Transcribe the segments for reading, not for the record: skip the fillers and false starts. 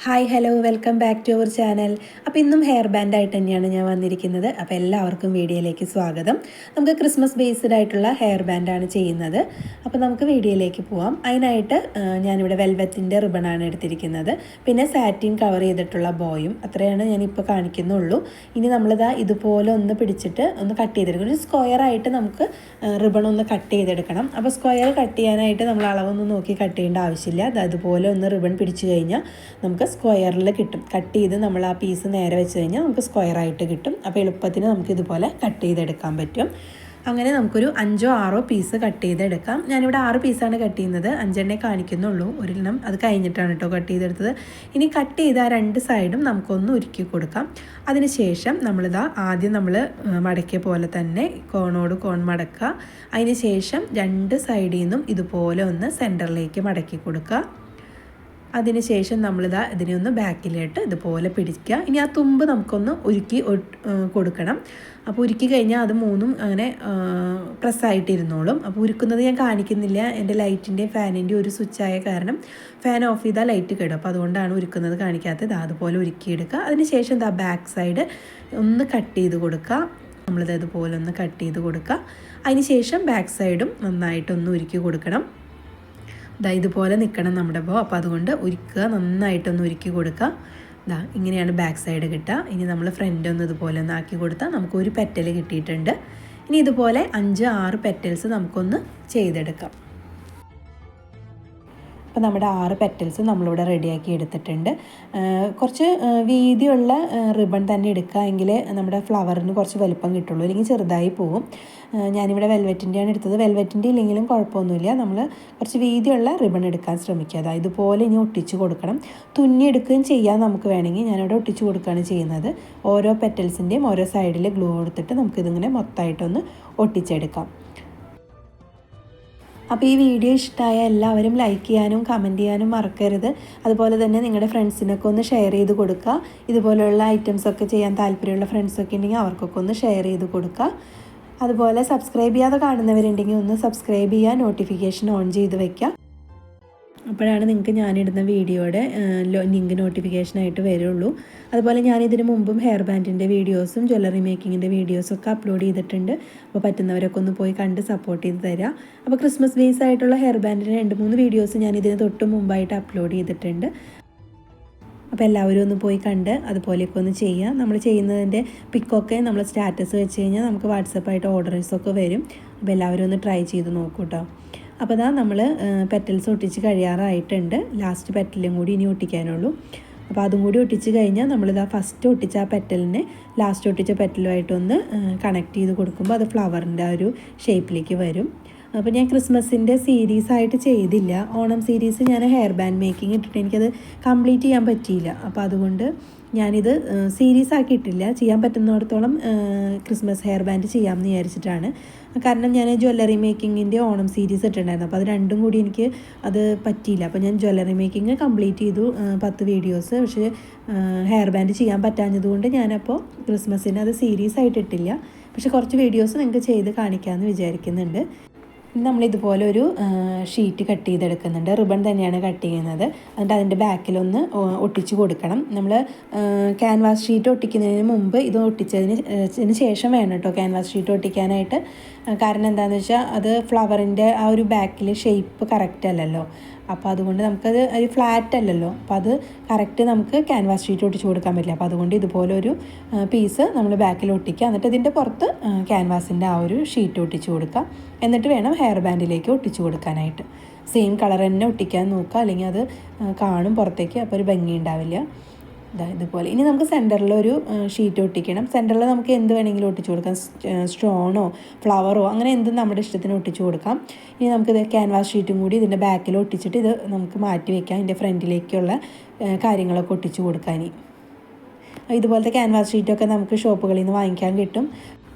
Hi hello welcome back to our channel. അപ്പോൾ ഇന്നും hair ബാൻഡായിട്ട് തന്നെയാണ് ഞാൻ വന്നിരിക്കുന്നത്. അപ്പോൾ എല്ലാവർക്കും വീഡിയോയിലേക്ക് സ്വാഗതം. നമുക്ക് ക്രിസ്മസ് ബേസ്ഡ് ആയിട്ടുള്ള ഹെയർ ബാൻഡാണ് ചെയ്യുന്നത്. അപ്പോൾ നമുക്ക് വീഡിയോയിലേക്ക് പോവാം. അതിനായിട്ട് ഞാനിവിടെ വെൽവെറ്റിൻ്റെ റിബണാണ് എടുത്തിരിക്കുന്നത്. പിന്നെ സാറ്റിൻ കവർ ചെയ്തിട്ടുള്ള ബോയും അത്രയാണ് ഞാനിപ്പോൾ കാണിക്കുന്നുള്ളൂ. ഇനി നമ്മളിതാ ഇതുപോലെ ഒന്ന് പിടിച്ചിട്ട് ഒന്ന് കട്ട് ചെയ്തെടുക്കണം. ഒരു സ്ക്വയറായിട്ട് നമുക്ക് റിബൺ ഒന്ന് കട്ട് ചെയ്തെടുക്കണം. അപ്പോൾ സ്ക്വയർ കട്ട് ചെയ്യാനായിട്ട് നമ്മൾ അളവൊന്നും നോക്കി കട്ട് ചെയ്യേണ്ട ആവശ്യമില്ല. അതുപോലെ ഒന്ന് റിബൺ പിടിച്ചു കഴിഞ്ഞാൽ നമുക്ക് സ്ക്വയറിൽ കിട്ടും. കട്ട് ചെയ്ത് നമ്മൾ ആ പീസ് നേരെ വെച്ച് കഴിഞ്ഞാൽ നമുക്ക് സ്ക്വയറായിട്ട് കിട്ടും. അപ്പോൾ എളുപ്പത്തിന് നമുക്ക് ഇതുപോലെ കട്ട് ചെയ്തെടുക്കാൻ പറ്റും. അങ്ങനെ നമുക്കൊരു 5 or 6 പീസ് കട്ട് ചെയ്തെടുക്കാം. ഞാനിവിടെ 6 പീസാണ് കട്ട് ചെയ്യുന്നത്. 5 കാണിക്കുന്നുള്ളൂ. ഒരെണ്ണം അത് കഴിഞ്ഞിട്ടാണ് കേട്ടോ കട്ട് ചെയ്തെടുത്തത്. ഇനി കട്ട് ചെയ്ത് ആ 2 സൈഡും നമുക്കൊന്ന് ഉരുക്കി കൊടുക്കാം. അതിനുശേഷം ആദ്യം നമ്മൾ മടക്കിയ പോലെ തന്നെ കോണോട് കോൺ മടക്കുക. അതിന് ശേഷം 2 സൈഡിൽ നിന്നും ഇതുപോലെ ഒന്ന് സെൻറ്ററിലേക്ക് മടക്കി കൊടുക്കുക. അതിനുശേഷം ഇതിനെ ഒന്ന് ബാക്കിലോട്ട് ഇതുപോലെ പിടിക്കുക. ഇനി ആ തുമ്പ് നമുക്കൊന്ന് ഉരുക്കി കൊടുക്കണം. അപ്പോൾ ഉരുക്കി കഴിഞ്ഞാൽ അത് മൂന്നും അങ്ങനെ പ്രസ്സായിട്ടിരുന്നോളും. അപ്പോൾ ഉരുക്കുന്നത് ഞാൻ കാണിക്കുന്നില്ല. എൻ്റെ ലൈറ്റിൻ്റെ ഫാനിൻ്റെ ഒരു സ്വിച്ചായ കാരണം ഫാൻ ഓഫ് ചെയ്താൽ ലൈറ്റ് കെടും. അപ്പോൾ അതുകൊണ്ടാണ് ഉരുക്കുന്നത് കാണിക്കാത്തത്. അതുപോലെ ഉരുക്കിയെടുക്കുക. അതിനുശേഷം ബാക്ക് സൈഡ് ഒന്ന് കട്ട് ചെയ്ത് കൊടുക്കുക. ഇതുപോലെ ഒന്ന് കട്ട് ചെയ്ത് കൊടുക്കുക. അതിനുശേഷം ബാക്ക് സൈഡും നന്നായിട്ടൊന്ന് ഉരുക്കി കൊടുക്കണം. ഇതുപോലെ നിൽക്കണം നമ്മുടെ ബോ. അപ്പോൾ അതുകൊണ്ട് ഉരുക്കുക, നന്നായിട്ടൊന്ന് ഉരുക്കി കൊടുക്കുക. ഇങ്ങനെയാണ് ബാക്ക് സൈഡ് കിട്ടുക. ഇനി നമ്മൾ ഫ്രണ്ട് ഒന്ന് ഇതുപോലെ ഒന്ന് ആക്കി കൊടുത്താൽ നമുക്ക് ഒരു പെറ്റൽ കിട്ടിയിട്ടുണ്ട്. ഇനി ഇതുപോലെ 5-6 പെറ്റൽസ് നമുക്കൊന്ന് ചെയ്തെടുക്കാം. അപ്പോൾ നമ്മുടെ 6 പെറ്റൽസ് നമ്മളിവിടെ റെഡിയാക്കി എടുത്തിട്ടുണ്ട്. കുറച്ച് വീതിയുള്ള റിബൺ തന്നെ എടുക്കുക, എങ്കിൽ നമ്മുടെ ഫ്ലവറിന് കുറച്ച് വലുപ്പം കിട്ടുള്ളൂ, അല്ലെങ്കിൽ ചെറുതായി പോവും. ഞാനിവിടെ വെൽവെറ്റിൻ്റെയാണ് എടുത്തത്. വെൽവെറ്റിൻ്റെ ഇല്ലെങ്കിലും കുഴപ്പമൊന്നുമില്ല. നമ്മൾ കുറച്ച് വീതിയുള്ള റിബൺ എടുക്കാൻ ശ്രമിക്കുക. ഇതുപോലെ ഇനി ഒട്ടിച്ച് കൊടുക്കണം. തുന്നിയെടുക്കുകയും ചെയ്യാൻ നമുക്ക് വേണമെങ്കിൽ. ഞാനിവിടെ ഒട്ടിച്ച് കൊടുക്കുകയാണ് ചെയ്യുന്നത്. ഓരോ പെറ്റൽസിൻ്റെയും ഓരോ സൈഡിൽ ഗ്ലൂ കൊടുത്തിട്ട് നമുക്കിതിങ്ങനെ മൊത്തമായിട്ടൊന്ന് ഒട്ടിച്ചെടുക്കാം. അപ്പോൾ ഈ വീഡിയോ ഇഷ്ടമായ എല്ലാവരും ലൈക്ക് ചെയ്യാനും കമൻറ്റ് ചെയ്യാനും മറക്കരുത്. അതുപോലെ തന്നെ നിങ്ങളുടെ ഫ്രണ്ട്സിനൊക്കെ ഒന്ന് ഷെയർ ചെയ്ത് കൊടുക്കുക. ഇതുപോലെയുള്ള ഐറ്റംസൊക്കെ ചെയ്യാൻ താല്പര്യമുള്ള ഫ്രണ്ട്സൊക്കെ ഉണ്ടെങ്കിൽ അവർക്കൊക്കെ ഒന്ന് ഷെയർ ചെയ്ത് കൊടുക്കുക. അതുപോലെ സബ്സ്ക്രൈബ് ചെയ്യാതെ കാണുന്നവരുണ്ടെങ്കിൽ ഒന്ന് സബ്സ്ക്രൈബ് ചെയ്യുക, നോട്ടിഫിക്കേഷൻ ഓൺ ചെയ്ത് വയ്ക്കുക. അപ്പോഴാണ് നിങ്ങൾക്ക് ഞാനിടുന്ന വീഡിയോയുടെ ലിങ്ക് നോട്ടിഫിക്കേഷനായിട്ട് വരുള്ളൂ. അതുപോലെ ഞാനിതിന് മുമ്പും ഹെയർ ബാൻഡിൻ്റെ വീഡിയോസും ജ്വല്ലറി മേക്കിങ്ങിൻ്റെ വീഡിയോസൊക്കെ അപ്ലോഡ് ചെയ്തിട്ടുണ്ട്. അപ്പോൾ പറ്റുന്നവരൊക്കെ ഒന്ന് പോയി കണ്ട് സപ്പോർട്ട് ചെയ്ത് തരാം. അപ്പോൾ ക്രിസ്മസ് ബേസ് ആയിട്ടുള്ള ഹെയർ ബാൻഡിൻ്റെ 2-3 വീഡിയോസ് ഞാനിതിന് തൊട്ട് മുമ്പായിട്ട് അപ്ലോഡ് ചെയ്തിട്ടുണ്ട്. അപ്പോൾ എല്ലാവരും ഒന്ന് പോയി കണ്ട് അതുപോലെയൊക്കെ ഒന്ന് ചെയ്യുക. നമ്മൾ ചെയ്യുന്നതിൻ്റെ പിക്കൊക്കെ നമ്മൾ സ്റ്റാറ്റസ് വെച്ച് കഴിഞ്ഞാൽ നമുക്ക് വാട്സപ്പായിട്ട് ഓർഡേഴ്സൊക്കെ വരും. അപ്പോൾ എല്ലാവരും ഒന്ന് ട്രൈ ചെയ്ത് നോക്കൂ കേട്ടോ. അപ്പോൾ നമ്മൾ പെറ്റൽസ് ഒട്ടിച്ച് കഴിയാറായിട്ടുണ്ട്. ലാസ്റ്റ് പെറ്റലും കൂടി ഇനി ഒട്ടിക്കാനുള്ളൂ. അപ്പോൾ അതും കൂടി ഒട്ടിച്ച് കഴിഞ്ഞാൽ ഫസ്റ്റ് ഒട്ടിച്ച ആ പെറ്റലിനെ ലാസ്റ്റ് ഒട്ടിച്ച പെറ്റലുമായിട്ടൊന്ന് കണക്ട് ചെയ്ത് കൊടുക്കുമ്പോൾ അത് ഫ്ലവറിൻ്റെ ആ ഒരു ഷേപ്പിലേക്ക് വരും. അപ്പോൾ ഞാൻ ക്രിസ്മസിൻ്റെ സീരീസായിട്ട് ചെയ്തില്ല. ഓണം സീരീസ് ഞാൻ ഹെയർ ബാൻഡ് മേക്കിംഗ് ഇട്ടിട്ട് എനിക്കത് കംപ്ലീറ്റ് ചെയ്യാൻ പറ്റിയില്ല. അപ്പോൾ അതുകൊണ്ട് ഞാനിത് സീരീസ് ആക്കിയിട്ടില്ല. ചെയ്യാൻ പറ്റുന്നിടത്തോളം ക്രിസ്മസ് ഹെയർ ബാൻഡ് ചെയ്യാമെന്ന് വിചാരിച്ചിട്ടാണ്. കാരണം ഞാൻ ജ്വല്ലറി മേക്കിങ്ങിൻ്റെ ഓണം സീരീസ് ഇട്ടിട്ടുണ്ടായിരുന്നു. അപ്പോൾ അത് രണ്ടും കൂടി എനിക്ക് അത് പറ്റിയില്ല. അപ്പോൾ ഞാൻ ജ്വല്ലറി മേക്കിങ് കംപ്ലീറ്റ് ചെയ്തു 10 വീഡിയോസ്. പക്ഷേ ഹെയർ ബാൻഡ് ചെയ്യാൻ പറ്റാഞ്ഞതുകൊണ്ട് ഞാനപ്പോൾ ക്രിസ്മസിന് അത് സീരീസ് ആയിട്ടിട്ടില്ല. പക്ഷേ കുറച്ച് വീഡിയോസ് നിങ്ങൾക്ക് ചെയ്ത് കാണിക്കാമെന്ന് വിചാരിക്കുന്നുണ്ട്. നമ്മളിതുപോലെ ഒരു ഷീറ്റ് കട്ട് ചെയ്തെടുക്കുന്നുണ്ട്. റിബൺ തന്നെയാണ് കട്ട് ചെയ്യുന്നത്. എന്നിട്ട് അതിൻ്റെ ബാക്കിലൊന്ന് ഒട്ടിച്ച് കൊടുക്കണം. നമ്മൾ ക്യാൻവാസ് ഷീറ്റ് ഒട്ടിക്കുന്നതിന് മുമ്പ് ഇത് ഒട്ടിച്ചതിന് ശേഷം വേണം കേട്ടോ ക്യാൻവാസ് ഷീറ്റ് ഒട്ടിക്കാനായിട്ട്. കാരണം എന്താണെന്ന് വെച്ചാൽ അത് ഫ്ലവറിൻ്റെ ആ ഒരു ബാക്കിൽ ഷേപ്പ് കറക്റ്റ് അല്ലല്ലോ. അപ്പോൾ അതുകൊണ്ട് നമുക്കത് ഒരു ഫ്ലാറ്റ് അല്ലല്ലോ. അപ്പോൾ അത് കറക്റ്റ് നമുക്ക് ക്യാൻവാസ് ഷീറ്റ് ഒട്ടിച്ച് കൊടുക്കാൻ പറ്റില്ല. അപ്പോൾ അതുകൊണ്ട് ഇതുപോലെ ഒരു പീസ് നമ്മൾ ബാക്കിൽ ഒട്ടിക്കുക. എന്നിട്ട് ഇതിൻ്റെ പുറത്ത് ക്യാൻവാസിൻ്റെ ആ ഒരു ഷീറ്റ് ഒട്ടിച്ച് കൊടുക്കുക. എന്നിട്ട് വേണം ഹെയർ ബാൻഡിലേക്ക് ഒട്ടിച്ച് കൊടുക്കാനായിട്ട്. സെയിം കളർ തന്നെ ഒട്ടിക്കാൻ നോക്കുക, അല്ലെങ്കിൽ അത് കാണും പുറത്തേക്ക്, അപ്പോൾ ഒരു ഭംഗി ഉണ്ടാവില്ല. ഇതുപോലെ ഇനി നമുക്ക് സെൻറ്ററിലൊരു ഷീറ്റ് ഒട്ടിക്കണം. സെൻറ്ററിൽ നമുക്ക് എന്ത് വേണമെങ്കിലും ഒട്ടിച്ച് കൊടുക്കാം. സ്റ്റോണോ ഫ്ലവറോ അങ്ങനെ എന്തും നമ്മുടെ ഇഷ്ടത്തിന് ഒട്ടിച്ച് കൊടുക്കാം. ഇനി നമുക്കിത് ക്യാൻവാസ് ഷീറ്റും കൂടി ഇതിൻ്റെ ബാക്കിൽ ഒട്ടിച്ചിട്ട് ഇത് നമുക്ക് മാറ്റി വയ്ക്കാം. ഇതിൻ്റെ ഫ്രണ്ടിലേക്കുള്ള കാര്യങ്ങളൊക്കെ ഒട്ടിച്ച് കൊടുക്കാൻ. ഇതുപോലത്തെ ക്യാൻവാസ് ഷീറ്റൊക്കെ നമുക്ക് ഷോപ്പുകളിൽ നിന്ന് വാങ്ങിക്കാൻ കിട്ടും.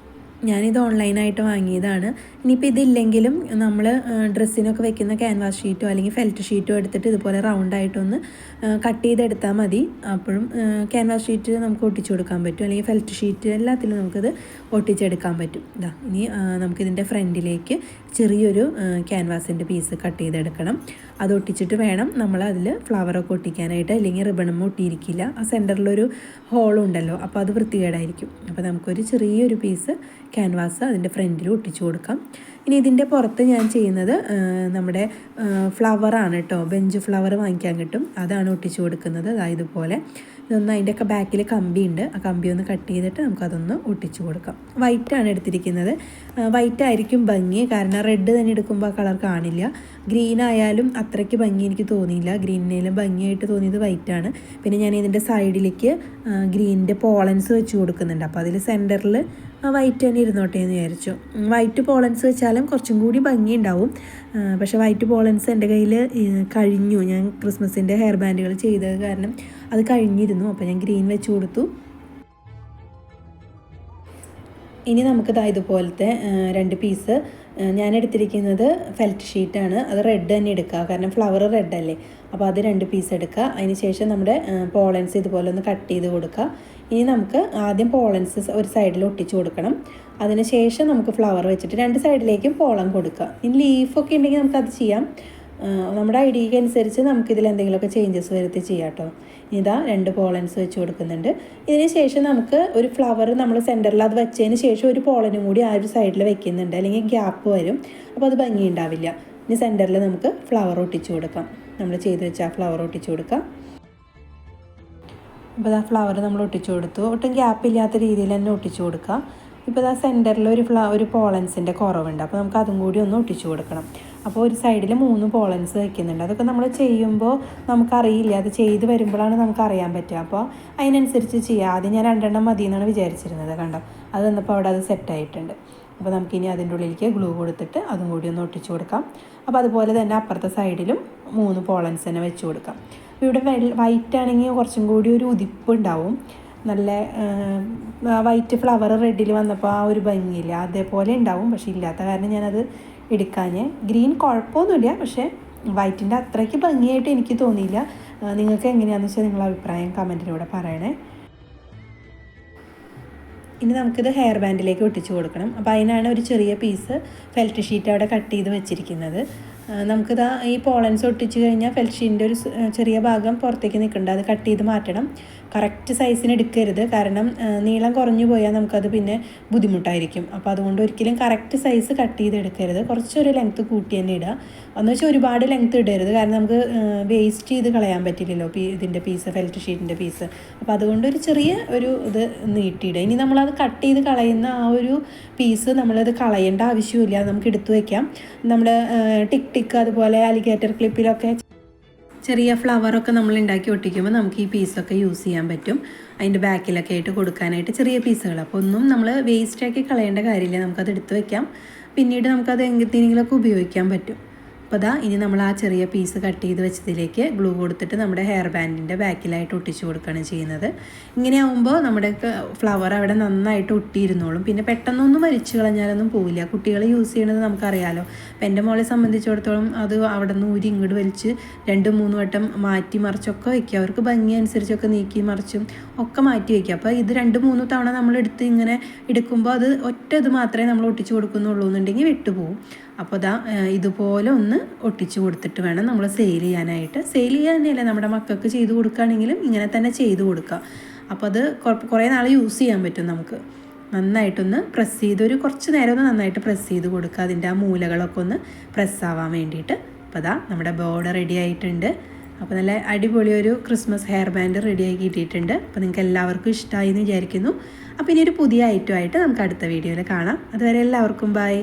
ഞാനിത് ഓൺലൈനായിട്ട് വാങ്ങിയതാണ്. ഇനിയിപ്പോൾ ഇതില്ലെങ്കിലും നമ്മൾ ഡ്രസ്സിനൊക്കെ വെക്കുന്ന ക്യാൻവാസ് ഷീറ്റോ അല്ലെങ്കിൽ ഫെൽറ്റ് ഷീറ്റോ എടുത്തിട്ട് ഇതുപോലെ റൗണ്ടായിട്ടൊന്ന് കട്ട് ചെയ്തെടുത്താൽ മതി. അപ്പോഴും ക്യാൻവാസ് ഷീറ്റ് നമുക്ക് ഒട്ടിച്ചു കൊടുക്കാൻ പറ്റും, അല്ലെങ്കിൽ ഫെൽറ്റ് ഷീറ്റ് എല്ലാത്തിലും നമുക്കിത് ഒട്ടിച്ചെടുക്കാൻ പറ്റും. ഇനി നമുക്കിതിൻ്റെ ഫ്രണ്ടിലേക്ക് ചെറിയൊരു ക്യാൻവാസിൻ്റെ പീസ് കട്ട് ചെയ്തെടുക്കണം. അത് ഒട്ടിച്ചിട്ട് വേണം നമ്മൾ അതിൽ ഫ്ലവറൊക്കെ ഒട്ടിക്കാനായിട്ട്, അല്ലെങ്കിൽ റിബണും ഒട്ടിയിരിക്കില്ല. ആ സെൻറ്ററിലൊരു ഹോളുണ്ടല്ലോ, അപ്പോൾ അത് വൃത്തികേടായിരിക്കും. അപ്പോൾ നമുക്കൊരു ചെറിയൊരു പീസ് ക്യാൻവാസ് അതിൻ്റെ ഫ്രണ്ടിൽ ഒട്ടിച്ചു കൊടുക്കാം. ഇനി ഇതിൻ്റെ പുറത്ത് ഞാൻ ചെയ്യുന്നത് നമ്മുടെ ഫ്ലവറാണ് കേട്ടോ. ബെഞ്ച് ഫ്ലവർ വാങ്ങിക്കാൻ കിട്ടും, അതാണ് ഒട്ടിച്ചു കൊടുക്കുന്നത്. ഇതുപോലെ ഇതൊന്ന് അതിൻ്റെയൊക്കെ ബാക്കിൽ കമ്പിയുണ്ട്, ആ കമ്പി ഒന്ന് കട്ട് ചെയ്തിട്ട് നമുക്കതൊന്ന് ഒട്ടിച്ചു കൊടുക്കാം. വൈറ്റാണ് എടുത്തിരിക്കുന്നത്. വൈറ്റ് ആയിരിക്കും ഭംഗി, കാരണം റെഡ് തന്നെ എടുക്കുമ്പോൾ ആ കളർ കാണില്ല. ഗ്രീൻ ആയാലും അത്രയ്ക്ക് ഭംഗി എനിക്ക് തോന്നിയില്ല. ഗ്രീനിനേലും ഭംഗിയായിട്ട് തോന്നിയത് വൈറ്റാണ്. പിന്നെ ഞാൻ ഇതിൻ്റെ സൈഡിലേക്ക് ഗ്രീനിൻ്റെ പോളൻസ് വെച്ച് കൊടുക്കുന്നുണ്ട്. അപ്പോൾ അതിൽ സെൻറ്ററിൽ വൈറ്റ് തന്നെ ഇരുന്നോട്ടെ എന്ന് വിചാരിച്ചു. വൈറ്റ് പോളൻസ് വെച്ചാലും കുറച്ചും കൂടി ഭംഗി ഉണ്ടാവും. പക്ഷേ വൈറ്റ് പോളൻസ് എൻ്റെ കയ്യിൽ കഴിഞ്ഞു. ഞാൻ ക്രിസ്മസിൻ്റെ ഹെയർ ബാൻഡുകൾ ചെയ്തത് കാരണം അത് കഴിഞ്ഞിരുന്നു. അപ്പോൾ ഞാൻ ഗ്രീൻ വെച്ച് കൊടുത്തു. ഇനി നമുക്കിത് ഇതുപോലത്തെ 2 പീസ് ഞാൻ എടുത്തിരിക്കുന്നത് ഫെൽറ്റ് ഷീറ്റാണ്. അത് റെഡ് തന്നെ എടുക്കുക, കാരണം ഫ്ലവർ റെഡ് അല്ലേ. അപ്പോൾ അത് 2 പീസ് എടുക്കുക. അതിന് ശേഷം നമ്മുടെ പോളൻസ് ഇതുപോലെ ഒന്ന് കട്ട് ചെയ്ത് കൊടുക്കുക. ഇനി നമുക്ക് ആദ്യം പോളൻസ് ഒരു സൈഡിൽ ഒട്ടിച്ച് കൊടുക്കണം. അതിന് ശേഷം നമുക്ക് ഫ്ലവർ വെച്ചിട്ട് 2 സൈഡിലേക്കും പോളം കൊടുക്കുക. ഇനി ലീഫൊക്കെ ഉണ്ടെങ്കിൽ നമുക്കത് ചെയ്യാം. നമ്മുടെ ഐഡിയക്ക് അനുസരിച്ച് നമുക്കിതിൽ എന്തെങ്കിലുമൊക്കെ ചേഞ്ചസ് വരുത്തി ചെയ്യാം കേട്ടോ. ഇതാ 2 പോളൻസ് വെച്ച് കൊടുക്കുന്നുണ്ട്. ഇതിന് ശേഷം നമുക്ക് ഒരു ഫ്ലവർ നമ്മൾ സെൻറ്ററിൽ അത് വെച്ചതിന് ശേഷം ഒരു പോളനും കൂടി ആ ഒരു സൈഡിൽ വെക്കുന്നുണ്ട്, അല്ലെങ്കിൽ ഗ്യാപ്പ് വരും. അപ്പോൾ അത് ഭംഗി ഉണ്ടാവില്ല. ഇനി സെൻറ്ററിൽ നമുക്ക് ഫ്ലവർ ഒട്ടിച്ച് കൊടുക്കാം. നമ്മൾ ചെയ്ത് വെച്ച ആ ഫ്ലവർ ഒട്ടിച്ച് കൊടുക്കാം. അപ്പോൾ ആ ഫ്ലവർ നമ്മൾ ഒട്ടിച്ചു കൊടുത്തു. ഒട്ടും ഗ്യാപ്പില്ലാത്ത രീതിയിൽ തന്നെ ഒട്ടിച്ചു കൊടുക്കുക. ഇപ്പോൾ ആ സെൻറ്ററിൽ ഒരു പോളൻസിൻ്റെ കുറവുണ്ട്, അപ്പോൾ നമുക്ക് അതും കൂടി ഒന്ന് ഒട്ടിച്ചു കൊടുക്കണം. അപ്പോൾ ഒരു സൈഡിൽ 3 പോളൻസ് വയ്ക്കുന്നുണ്ട്. അതൊക്കെ നമ്മൾ ചെയ്യുമ്പോൾ നമുക്കറിയില്ല, അത് ചെയ്ത് വരുമ്പോഴാണ് നമുക്കറിയാൻ പറ്റുക. അപ്പോൾ അതിനനുസരിച്ച് ചെയ്യുക. ആദ്യം ഞാൻ 2 മതി എന്നാണ് വിചാരിച്ചിരുന്നത്. കണ്ടോ, അത് വന്നപ്പോൾ അവിടെ അത് സെറ്റായിട്ടുണ്ട്. അപ്പോൾ നമുക്കിനി അതിൻ്റെ ഉള്ളിലേക്ക് ഗ്ലൂ കൊടുത്തിട്ട് അതും കൂടി ഒന്ന് ഒട്ടിച്ചു കൊടുക്കാം. അപ്പോൾ അതുപോലെ തന്നെ അപ്പുറത്തെ സൈഡിലും 3 പോളൻസ് തന്നെ വെച്ച് കൊടുക്കാം. ഇവിടെ വൈറ്റ് ആണെങ്കിൽ കുറച്ചും കൂടി ഒരു ഉതിപ്പ് ഉണ്ടാവും. നല്ല വൈറ്റ് ഫ്ലവർ റെഡിൽ വന്നപ്പോൾ ആ ഒരു ഭംഗിയില്ല, അതേപോലെ ഉണ്ടാവും. പക്ഷേ ഇല്ലാത്ത കാരണം ഞാനത് എടുക്കാഞ്ഞ്. ഗ്രീൻ കുഴപ്പമൊന്നുമില്ല, പക്ഷേ വൈറ്റിൻ്റെ അത്രയ്ക്ക് ഭംഗിയായിട്ട് എനിക്ക് തോന്നിയില്ല. നിങ്ങൾക്ക് എങ്ങനെയാണെന്ന് വെച്ചാൽ നിങ്ങളുടെ അഭിപ്രായം കമൻറ്റിലൂടെ പറയണേ. ഇനി നമുക്കിത് ഹെയർ ബാൻഡിലേക്ക് ഒട്ടിച്ച് കൊടുക്കണം. അപ്പോൾ അതിനാണ് ഒരു ചെറിയ പീസ് ഫെൽറ്റ് ഷീറ്റ് അവിടെ കട്ട് ചെയ്ത് വെച്ചിരിക്കുന്നത്. നമുക്കിതാ ഈ പോളൻസ് ഒട്ടിച്ച് കഴിഞ്ഞാൽ ഫെൽറ്റ് ഷീറ്റിൻ്റെ ഒരു ചെറിയ ഭാഗം പുറത്തേക്ക് നിൽക്കുന്നുണ്ട്, അത് കട്ട് ചെയ്ത് മാറ്റണം. കറക്റ്റ് സൈസിന് എടുക്കരുത്, കാരണം നീളം കുറഞ്ഞു പോയാൽ നമുക്കത് പിന്നെ ബുദ്ധിമുട്ടായിരിക്കും. അപ്പോൾ അതുകൊണ്ട് ഒരിക്കലും കറക്റ്റ് സൈസ് കട്ട് ചെയ്ത് എടുക്കരുത്. കുറച്ചൊരു ലെങ്ത്ത് കൂട്ടി തന്നെ ഇടുക. എന്ന് വെച്ചാൽ ഒരുപാട് ലെങ്ത്ത് ഇടരുത്, കാരണം നമുക്ക് വേസ്റ്റ് ചെയ്ത് കളയാൻ പറ്റില്ലല്ലോ ഇതിൻ്റെ പീസ്, ഫെൽറ്റ് ഷീറ്റിൻ്റെ പീസ്. അപ്പോൾ അതുകൊണ്ട് ഒരു ചെറിയ ഇത് നീട്ടിയിടുക. ഇനി നമ്മളത് കട്ട് ചെയ്ത് കളയുന്ന ആ ഒരു പീസ് നമ്മളത് കളയേണ്ട ആവശ്യമില്ല, നമുക്ക് എടുത്തു വയ്ക്കാം. നമ്മുടെ ടിക്ക് അതുപോലെ അലിഗേറ്റർ ക്ലിപ്പിലൊക്കെ ചെറിയ ഫ്ലവറൊക്കെ നമ്മൾ ഉണ്ടാക്കി ഒട്ടിക്കുമ്പോൾ നമുക്ക് ഈ പീസൊക്കെ യൂസ് ചെയ്യാൻ പറ്റും. അതിൻ്റെ ബാക്കിലൊക്കെ ആയിട്ട് കൊടുക്കാനായിട്ട് ചെറിയ പീസുകൾ. അപ്പോൾ ഒന്നും നമ്മൾ വേസ്റ്റാക്കി കളയേണ്ട കാര്യമില്ല, നമുക്കത് എടുത്ത് വയ്ക്കാം. പിന്നീട് നമുക്കത് എന്തെങ്കിലുമൊക്കെ ഉപയോഗിക്കാൻ പറ്റും. അപ്പോൾ ഇനി നമ്മൾ ആ ചെറിയ പീസ് കട്ട് ചെയ്ത് വെച്ചതിലേക്ക് ഗ്ലൂ കൊടുത്തിട്ട് നമ്മുടെ ഹെയർ ബാൻഡിൻ്റെ ബാക്കിലായിട്ട് ഒട്ടിച്ചു കൊടുക്കുകയാണ് ചെയ്യുന്നത്. ഇങ്ങനെ ആകുമ്പോൾ നമ്മുടെ ഫ്ലവർ അവിടെ നന്നായിട്ട് ഒട്ടിയിരുന്നോളും. പിന്നെ പെട്ടെന്നൊന്നും വലിച്ചു കളഞ്ഞാലൊന്നും പോവില്ല. കുട്ടികൾ യൂസ് ചെയ്യണത് നമുക്കറിയാലോ. അപ്പോൾ എൻ്റെ മോളെ സംബന്ധിച്ചിടത്തോളം അത് അവിടെ നിന്ന് ഊരി ഇങ്ങോട്ട് വലിച്ച് 2-3 വട്ടം മാറ്റി മറിച്ചൊക്കെ വയ്ക്കുക. അവർക്ക് ഭംഗി അനുസരിച്ചൊക്കെ നീക്കി മറിച്ചും ഒക്കെ മാറ്റി വയ്ക്കുക. അപ്പോൾ ഇത് 2-3 തവണ നമ്മൾ ഇങ്ങനെ എടുക്കുമ്പോൾ അത് ഒറ്റ ഇത് മാത്രമേ നമ്മൾ ഒട്ടിച്ചു കൊടുക്കുന്നുള്ളൂ എന്നുണ്ടെങ്കിൽ വിട്ടുപോകും. അപ്പോൾ ഇതുപോലെ ഒന്ന് ഒട്ടിച്ചു കൊടുത്തിട്ട് വേണം നമ്മൾ സെയിൽ ചെയ്യാനായിട്ട്. സെയിൽ ചെയ്യാനല്ല, നമ്മുടെ മക്കൾക്ക് ചെയ്ത് കൊടുക്കുകയാണെങ്കിലും ഇങ്ങനെ തന്നെ ചെയ്ത് കൊടുക്കുക. അപ്പോൾ അത് കുറേ നാൾ യൂസ് ചെയ്യാൻ പറ്റും നമുക്ക്. നന്നായിട്ടൊന്ന് പ്രസ് ചെയ്ത് കുറച്ച് നേരം ഒന്ന് നന്നായിട്ട് പ്രസ് ചെയ്ത് കൊടുക്കുക, അതിൻ്റെ ആ മൂലകളൊക്കെ ഒന്ന് പ്രസ് ആവാൻ വേണ്ടിയിട്ട്. അപ്പോൾ നമ്മുടെ ബോർഡ് റെഡി ആയിട്ടുണ്ട്. അപ്പോൾ നല്ല അടിപൊളി ഒരു ക്രിസ്മസ് ഹെയർ ബാൻഡ് റെഡിയായി കിട്ടിയിട്ടുണ്ട്. അപ്പോൾ നിങ്ങൾക്ക് എല്ലാവർക്കും ഇഷ്ടമായി എന്ന് വിചാരിക്കുന്നു. അപ്പോൾ ഇനി ഒരു പുതിയ ഐറ്റമായിട്ട് നമുക്ക് അടുത്ത വീഡിയോയിൽ കാണാം. അതുവരെ എല്ലാവർക്കും ബൈ.